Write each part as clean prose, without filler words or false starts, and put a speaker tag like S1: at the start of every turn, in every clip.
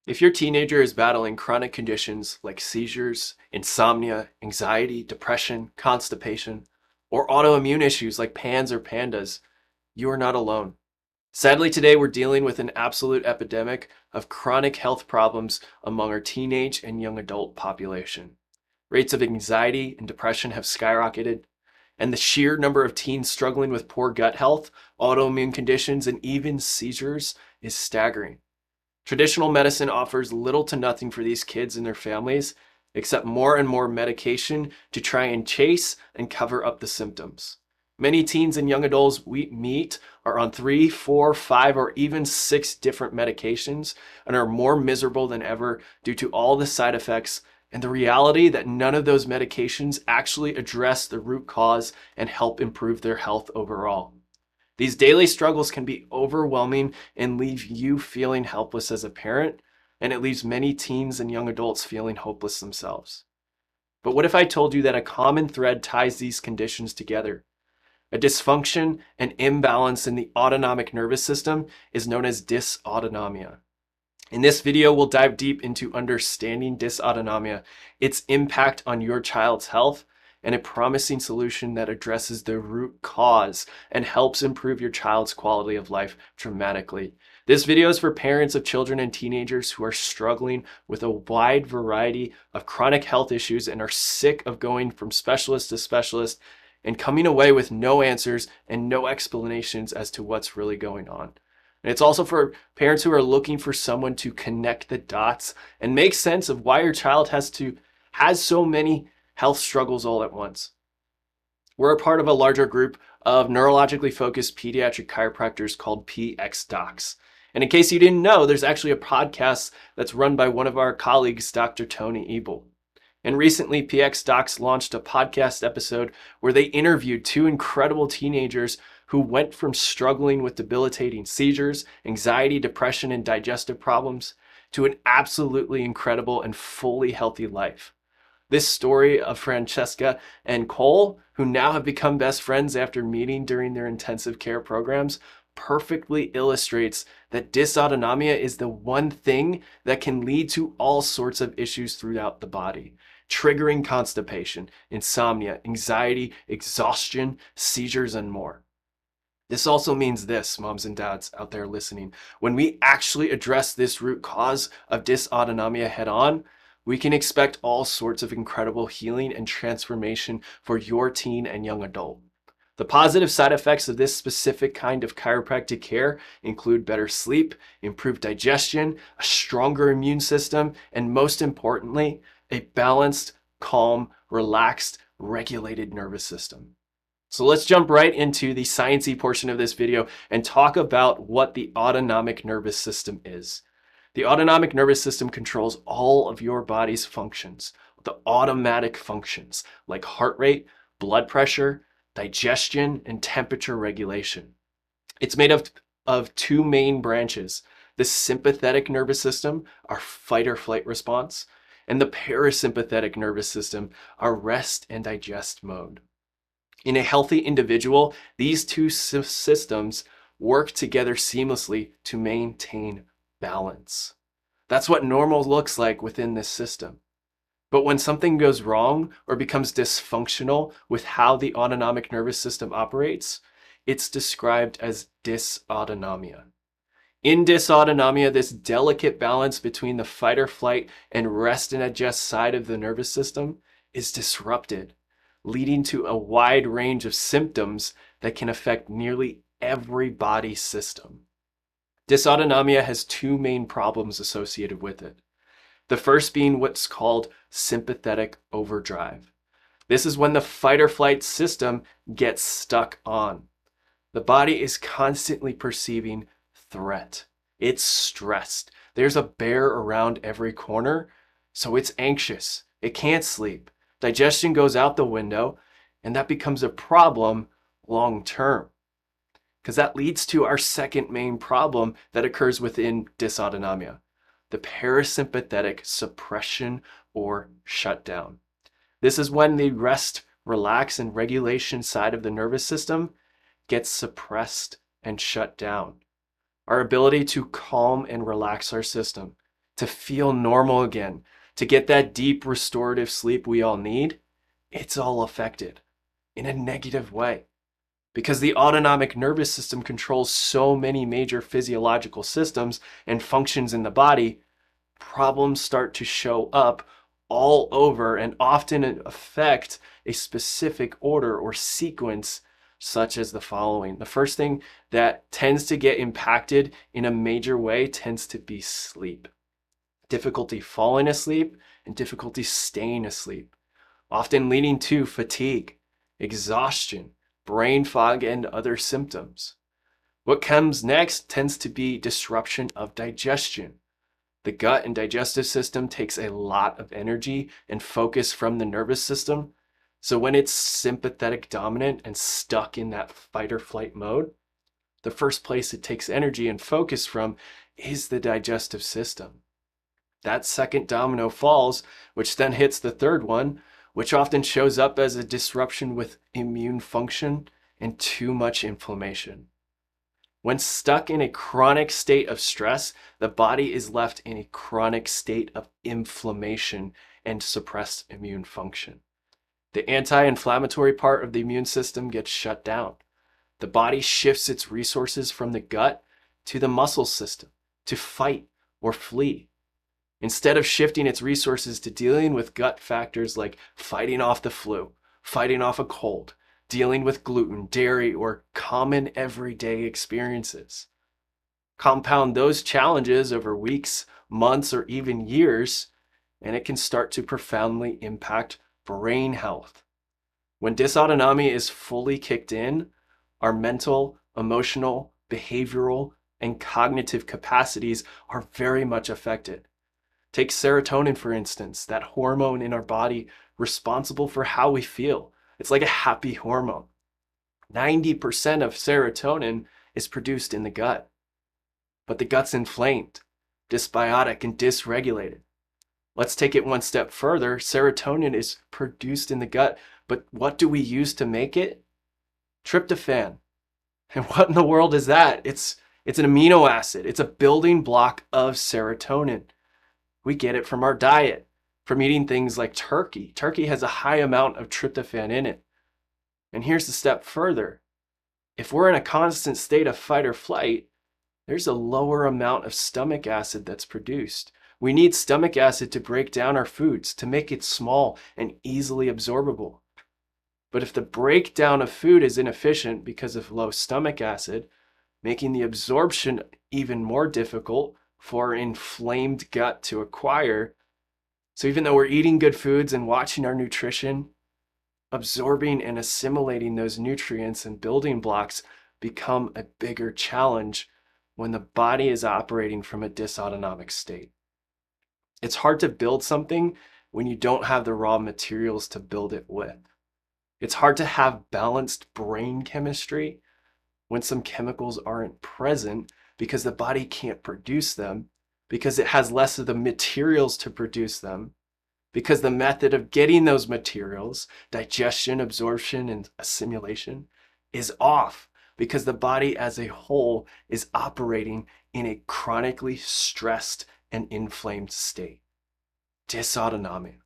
S1: If your teenager is battling chronic conditions like seizures, insomnia, anxiety, depression, constipation, or autoimmune issues like PANS or PANDAS, you are not alone. Sadly, today we're dealing with an absolute epidemic of chronic health problems among our teenage and young adult population. Rates of anxiety and depression have skyrocketed, and the sheer number of teens struggling with poor gut health, autoimmune conditions, and even seizures is staggering. Traditional medicine offers little to nothing for these kids and their families, except more and more medication to try and chase and cover up the symptoms. Many teens and young adults we meet are on 3, 4, 5, or even 6 different medications and are more miserable than ever due to all the side effects and the reality that none of those medications actually address the root cause and help improve their health overall. These daily struggles can be overwhelming and leave you feeling helpless as a parent, and it leaves many teens and young adults feeling hopeless themselves. But what if I told you that a common thread ties these conditions together? A dysfunction and imbalance in the autonomic nervous system is known as dysautonomia. In this video, we'll dive deep into understanding dysautonomia, its impact on your child's health, and a promising solution that addresses the root cause and helps improve your child's quality of life dramatically. This video is for parents of children and teenagers who are struggling with a wide variety of chronic health issues and are sick of going from specialist to specialist and coming away with no answers and no explanations as to what's really going on. And it's also for parents who are looking for someone to connect the dots and make sense of why your child has so many health struggles all at once. We're a part of a larger group of neurologically focused pediatric chiropractors called PX Docs. And in case you didn't know, there's actually a podcast that's run by one of our colleagues, Dr. Tony Ebel. And recently, PX Docs launched a podcast episode where they interviewed 2 incredible teenagers who went from struggling with debilitating seizures, anxiety, depression, and digestive problems to an absolutely incredible and fully healthy life. This story of Francesca and Cole, who now have become best friends after meeting during their intensive care programs, perfectly illustrates that dysautonomia is the one thing that can lead to all sorts of issues throughout the body, triggering constipation, insomnia, anxiety, exhaustion, seizures, and more. This also means this, moms and dads out there listening, when we actually address this root cause of dysautonomia head on, we can expect all sorts of incredible healing and transformation for your teen and young adult. The positive side effects of this specific kind of chiropractic care include better sleep, improved digestion, a stronger immune system, and most importantly, a balanced, calm, relaxed, regulated nervous system. So let's jump right into the sciencey portion of this video and talk about what the autonomic nervous system is. The autonomic nervous system controls all of your body's functions, the automatic functions like heart rate, blood pressure, digestion, and temperature regulation. It's made of 2 main branches, the sympathetic nervous system, our fight or flight response, and the parasympathetic nervous system, our rest and digest mode. In a healthy individual, these 2 systems work together seamlessly to maintain balance. That's what normal looks like within this system. But when something goes wrong or becomes dysfunctional with how the autonomic nervous system operates, it's described as dysautonomia. In dysautonomia, this delicate balance between the fight or flight and rest and digest side of the nervous system is disrupted, leading to a wide range of symptoms that can affect nearly every body system. Dysautonomia has 2 main problems associated with it. The first being what's called sympathetic overdrive. This is when the fight or flight system gets stuck on. The body is constantly perceiving threat. It's stressed. There's a bear around every corner, so it's anxious. It can't sleep. Digestion goes out the window, and that becomes a problem long term. Because that leads to our second main problem that occurs within dysautonomia, the parasympathetic suppression or shutdown. This is when the rest, relax, and regulation side of the nervous system gets suppressed and shut down. Our ability to calm and relax our system, to feel normal again, to get that deep restorative sleep we all need, it's all affected in a negative way. Because the autonomic nervous system controls so many major physiological systems and functions in the body, problems start to show up all over and often affect a specific order or sequence, such as the following. The first thing that tends to get impacted in a major way tends to be sleep. Difficulty falling asleep and difficulty staying asleep, often leading to fatigue, exhaustion, brain fog, and other symptoms. What comes next tends to be disruption of digestion. The gut and digestive system takes a lot of energy and focus from the nervous system. So when it's sympathetic dominant and stuck in that fight or flight mode, the first place it takes energy and focus from is the digestive system. That second domino falls, which then hits the third one, which often shows up as a disruption with immune function and too much inflammation. When stuck in a chronic state of stress, the body is left in a chronic state of inflammation and suppressed immune function. The anti-inflammatory part of the immune system gets shut down. The body shifts its resources from the gut to the muscle system to fight or flee. Instead of shifting its resources to dealing with gut factors like fighting off the flu, fighting off a cold, dealing with gluten, dairy, or common everyday experiences. Compound those challenges over weeks, months, or even years, and it can start to profoundly impact brain health. When dysautonomia is fully kicked in, our mental, emotional, behavioral, and cognitive capacities are very much affected. Take serotonin, for instance, that hormone in our body responsible for how we feel. It's like a happy hormone. 90% of serotonin is produced in the gut. But the gut's inflamed, dysbiotic, and dysregulated. Let's take it one step further. Serotonin is produced in the gut, but what do we use to make it? Tryptophan. And what in the world is that? It's an amino acid. It's a building block of serotonin. We get it from our diet, from eating things like turkey. Turkey has a high amount of tryptophan in it. And here's the step further. If we're in a constant state of fight or flight, there's a lower amount of stomach acid that's produced. We need stomach acid to break down our foods, to make it small and easily absorbable. But if the breakdown of food is inefficient because of low stomach acid, making the absorption even more difficult for inflamed gut to acquire. So even though we're eating good foods and watching our nutrition, absorbing and assimilating those nutrients and building blocks become a bigger challenge when the body is operating from a dysautonomic state. It's hard to build something when you don't have the raw materials to build it with. It's hard to have balanced brain chemistry when some chemicals aren't present because the body can't produce them, because it has less of the materials to produce them, because the method of getting those materials, digestion, absorption, and assimilation, is off, because the body as a whole is operating in a chronically stressed and inflamed state. Dysautonomia.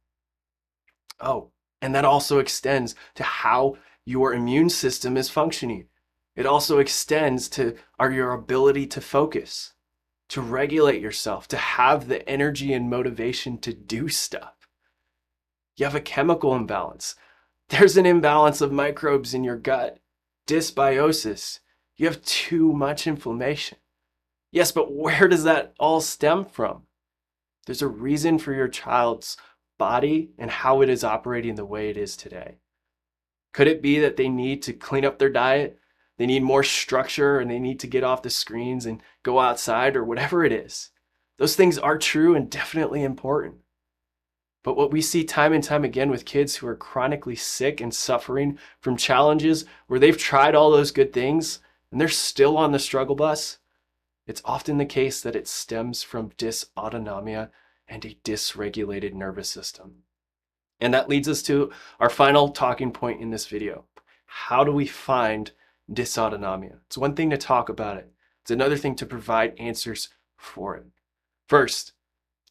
S1: Oh, and that also extends to how your immune system is functioning. It also extends to your ability to focus, to regulate yourself, to have the energy and motivation to do stuff. You have a chemical imbalance. There's an imbalance of microbes in your gut. Dysbiosis. You have too much inflammation. Yes, but where does that all stem from? There's a reason for your child's body and how it is operating the way it is today. Could it be that they need to clean up their diet? They need more structure and they need to get off the screens and go outside or whatever it is. Those things are true and definitely important. But what we see time and time again with kids who are chronically sick and suffering from challenges where they've tried all those good things and they're still on the struggle bus, it's often the case that it stems from dysautonomia and a dysregulated nervous system. And that leads us to our final talking point in this video. How do we find dysautonomia? It's one thing to talk about it. It's another thing to provide answers for it. First,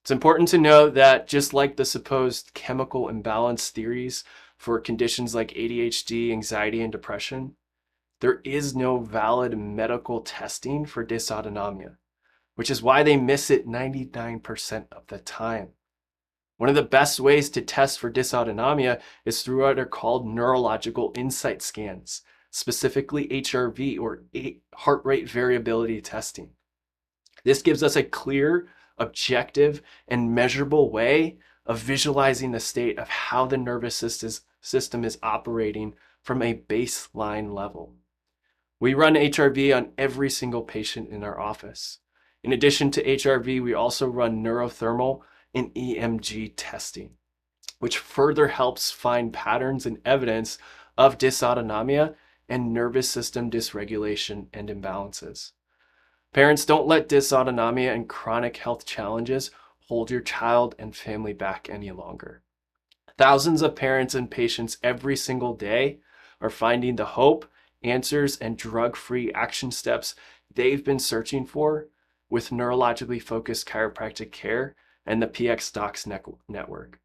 S1: It's important to note that just like the supposed chemical imbalance theories for conditions like ADHD, anxiety, and depression, there is no valid medical testing for dysautonomia, which is why they miss it 99% of the time. One of the best ways to test for dysautonomia is through what are called neurological insight scans, specifically HRV or heart rate variability testing. This gives us a clear, objective, and measurable way of visualizing the state of how the nervous system is operating from a baseline level. We run HRV on every single patient in our office. In addition to HRV, we also run neurothermal and EMG testing, which further helps find patterns and evidence of dysautonomia and nervous system dysregulation and imbalances. Parents, don't let dysautonomia and chronic health challenges hold your child and family back any longer. Thousands of parents and patients every single day are finding the hope, answers, and drug-free action steps they've been searching for with neurologically focused chiropractic care and the PX Docs network.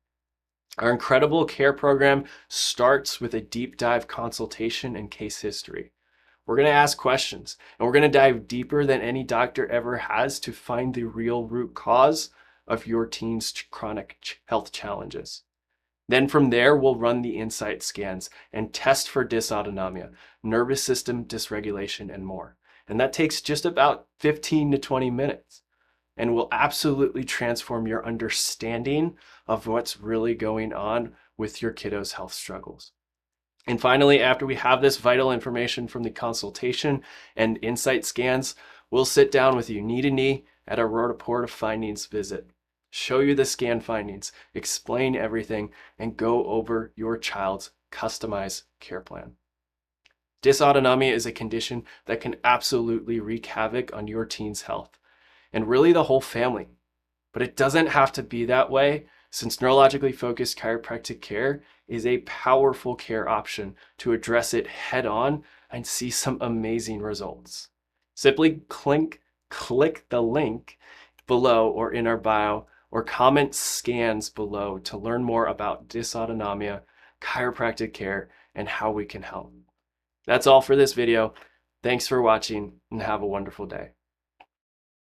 S1: Our incredible care program starts with a deep dive consultation and case history. We're going to ask questions, and we're going to dive deeper than any doctor ever has to find the real root cause of your teen's chronic health challenges. Then from there, we'll run the insight scans and test for dysautonomia, nervous system dysregulation, and more. And that takes just about 15 to 20 minutes and will absolutely transform your understanding of what's really going on with your kiddo's health struggles. And finally, after we have this vital information from the consultation and insight scans, we'll sit down with you knee to knee at a report of findings visit, show you the scan findings, explain everything, and go over your child's customized care plan. Dysautonomia is a condition that can absolutely wreak havoc on your teen's health, and really the whole family. But it doesn't have to be that way, since neurologically focused chiropractic care is a powerful care option to address it head on and see some amazing results. Simply click the link below or in our bio, or comment scans below to learn more about dysautonomia, chiropractic care, and how we can help. That's all for this video. Thanks for watching and have a wonderful day.